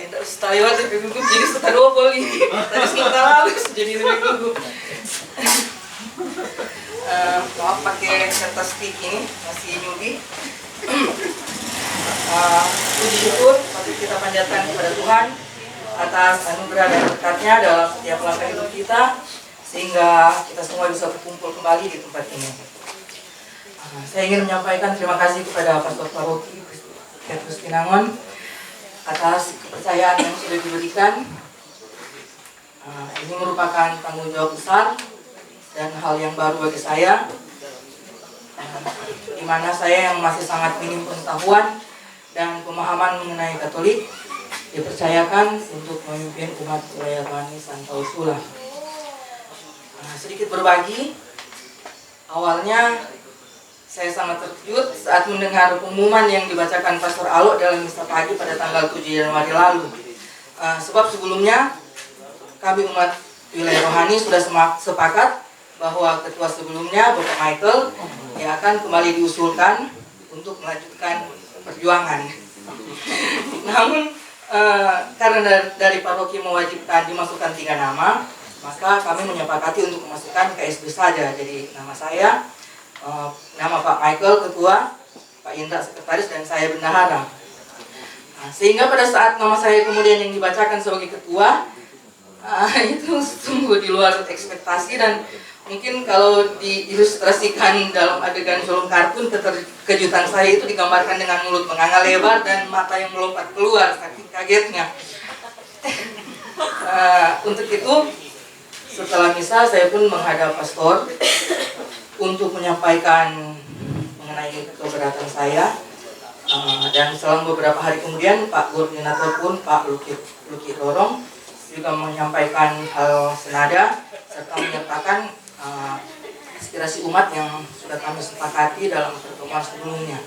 tidak usah lewat lebih gugup jadi sudah double ini. Tadi sementara lalu jadi lebih gugup. Maaf pakai kertas stick ini masih newbie. Puji syukur patut kita panjatkan kepada Tuhan atas anugerah dan berkatnya dalam setiap langkah hidup kita sehingga kita semua bisa berkumpul kembali di tempat ini. Saya ingin menyampaikan terima kasih kepada Pastor Paroki Petrus Pinangon atas kepercayaan yang sudah diberikan. Ini merupakan tanggung jawab besar dan hal yang baru bagi saya, di mana saya yang masih sangat minim pengetahuan dan pemahaman mengenai Katolik dipercayakan untuk memimpin umat wilayah Rohani Santa Ursula. Sedikit berbagi, awalnya saya sangat terkejut saat mendengar pengumuman yang dibacakan Pastor Alo dalam misa pagi pada tanggal 7 Januari lalu. Sebab sebelumnya kami umat wilayah Rohani sudah sepakat bahwa ketua sebelumnya, Bapak Michael, yang akan kembali diusulkan untuk melanjutkan perjuangan. Namun karena dari paroki mewajibkan dimasukkan 3 nama, maka kami menyepakati untuk memasukkan KSB saja. Jadi nama saya, nama Pak Michael ketua, Pak Indra sekretaris, dan saya bendahara. Sehingga pada saat nama saya kemudian yang dibacakan sebagai ketua, itu sungguh di luar ekspektasi, dan mungkin kalau diilustrasikan dalam adegan film kartun, kejutan saya itu digambarkan dengan mulut menganga lebar dan mata yang melompat keluar saking kagetnya. Untuk itu, setelah misa saya pun menghadap pastor untuk menyampaikan mengenai keberatan saya. Dan selang beberapa hari kemudian Pak Koordinator pun, Pak Luki Dorong, juga menyampaikan hal senada serta menyertakan aspirasi umat yang sudah kami sepakati dalam pertemuan sebelumnya.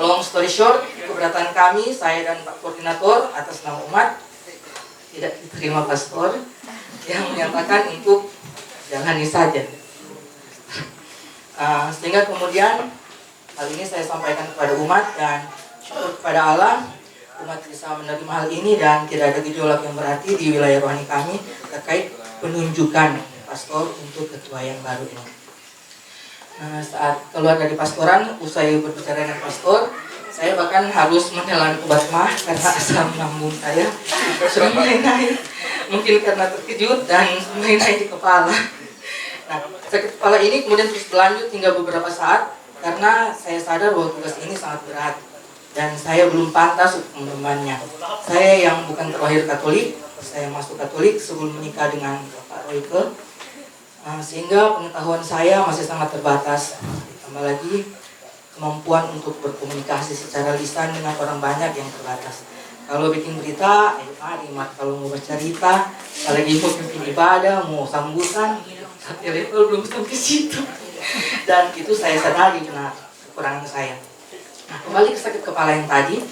Long story short, keberatan kami, saya dan Pak Koordinator atas nama umat tidak diterima pastor yang menyatakan untuk jalani saja. Sehingga kemudian hal ini saya sampaikan kepada umat, dan syukur kepada Allah umat bisa menerima hal ini dan tidak ada gejolak yang berarti di wilayah rohani kami terkait penunjukan pastor untuk ketua yang baru ini. Saat keluar dari pastoran, usai berbicara dengan pastor, saya bahkan harus menelan obat mah karena asam lambung saya sudah mulai naik. Mungkin karena terkejut dan mulai naik di kepala. Sakit kepala ini kemudian terus berlanjut hingga beberapa saat karena saya sadar bahwa tugas ini sangat berat dan saya belum pantas untuk mengembannya. Saya yang bukan terlahir Katolik, saya masuk Katolik sebelum menikah dengan Pak Royke, sehingga pengetahuan saya masih sangat terbatas. Ditambah lagi kemampuan untuk berkomunikasi secara lisan dengan orang banyak yang terbatas. Kalau bikin berita, mari mat. Kalau mau bercerita, apalagi mau pimpin ibadah, mau sambutan, tapi level belum sampai situ. Dan itu saya sadari benar kekurangan saya. Kembali ke sakit kepala yang tadi,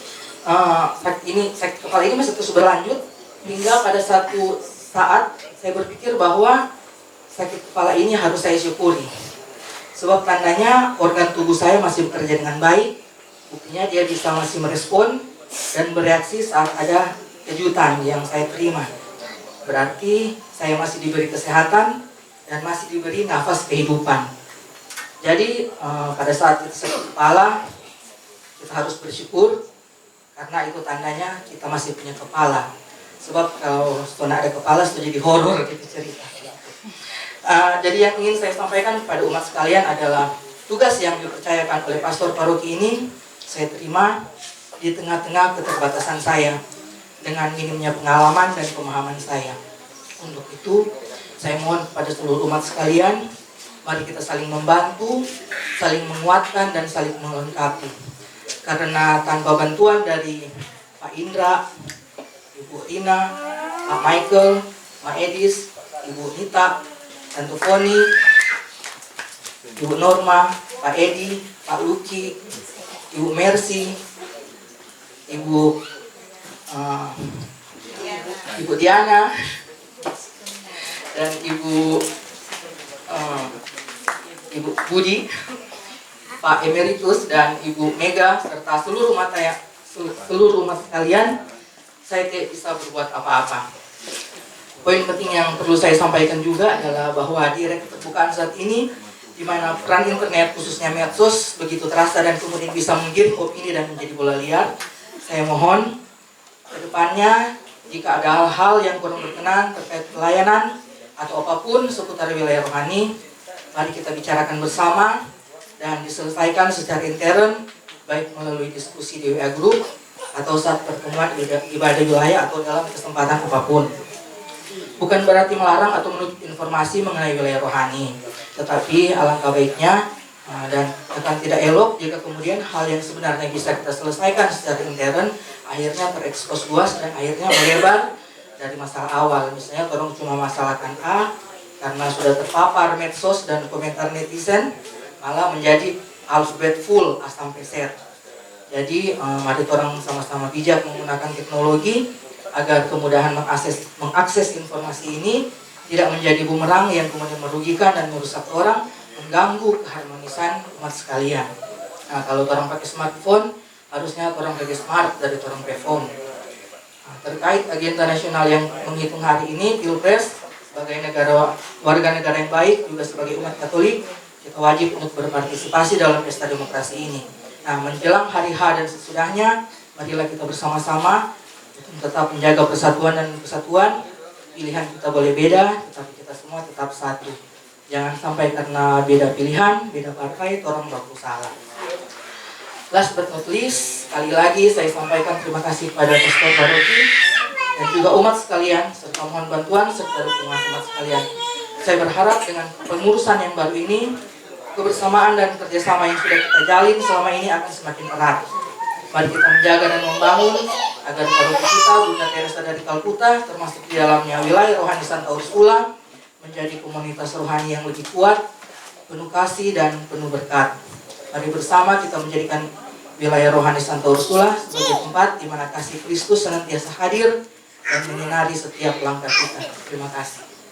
sakit kepala ini masih terus berlanjut hingga pada satu saat saya berpikir bahwa sakit kepala ini harus saya syukuri. Sebab tandanya organ tubuh saya masih bekerja dengan baik, buktinya dia bisa masih merespon dan bereaksi saat ada kejutan yang saya terima. Berarti saya masih diberi kesehatan dan masih diberi nafas kehidupan. Jadi pada saat kita sakit kepala, kita harus bersyukur karena itu tandanya kita masih punya kepala. Sebab kalau sudah ada kepala sudah jadi horor gitu cerita. Jadi yang ingin saya sampaikan kepada umat sekalian adalah tugas yang dipercayakan oleh pastor paroki ini saya terima di tengah-tengah keterbatasan saya dengan minimnya pengalaman dan pemahaman saya. Untuk itu saya mohon kepada seluruh umat sekalian, mari kita saling membantu, saling menguatkan dan saling melengkapi. Karena tanpa bantuan dari Pak Indra, Ibu Rina, Pak Michael, Pak Edis, Ibu Nita, Tante Foni, Ibu Norma, Pak Edi, Pak Luki, Ibu Mercy, Ibu Diana, dan Ibu Budi, Pak Emeritus dan Ibu Mega serta seluruh umat sekalian, saya tidak bisa berbuat apa-apa. Poin penting yang perlu saya sampaikan juga adalah bahwa di era keterbukaan saat ini, di mana peran internet khususnya medsos begitu terasa dan kemudian bisa menggiring opini dan menjadi bola liar, saya mohon ke depannya jika ada hal-hal yang kurang berkenan terkait pelayanan atau apapun seputar wilayah rohani, mari kita bicarakan bersama dan diselesaikan secara intern, baik melalui diskusi di WA Group atau saat pertemuan ibadah wilayah atau dalam kesempatan apapun. Bukan berarti melarang atau menutup informasi mengenai wilayah rohani, tetapi alangkah baiknya dan akan tidak elok jika kemudian hal yang sebenarnya bisa kita selesaikan secara intern akhirnya terekspos luas dan akhirnya melebar dari masalah awal. Misalnya orang cuma masalahkan A karena sudah terpapar medsos dan komentar netizen, malah menjadi alfabet full A sampai Z. Jadi mari orang sama-sama bijak menggunakan teknologi agar kemudahan mengakses informasi ini tidak menjadi bumerang yang kemudian merugikan dan merusak orang, mengganggu keharmonisan umat sekalian. Nah, kalau orang pakai smartphone, harusnya orang pakai smart dari orang pakai phone. Nah, terkait agenda nasional yang menghitung hari ini, Pilpres, sebagai warga negara yang baik, juga sebagai umat Katolik, kita wajib untuk berpartisipasi dalam pesta demokrasi ini. Nah, menjelang hari H dan sesudahnya, marilah kita bersama-sama tetap menjaga persatuan dan kesatuan. Pilihan kita boleh beda, tetapi kita semua tetap satu. Jangan sampai karena beda pilihan, beda partai, orang baku salah. Last but not least, sekali lagi saya sampaikan terima kasih kepada Pastor Baroki dan juga umat sekalian, serta mohon bantuan serta dukungan umat sekalian. Saya berharap dengan pengurusan yang baru ini, kebersamaan dan kerjasama yang sudah kita jalin selama ini akan semakin erat. Mari kita menjaga dan membangun agar paroki kita, Bunda Teresa dari Kalkuta, termasuk di dalamnya wilayah rohani Santa Ursula, menjadi komunitas rohani yang lebih kuat, penuh kasih dan penuh berkat. Mari bersama kita menjadikan wilayah rohani Santa Ursula sebagai tempat di mana kasih Kristus senantiasa hadir dan menyinari setiap langkah kita. Terima kasih.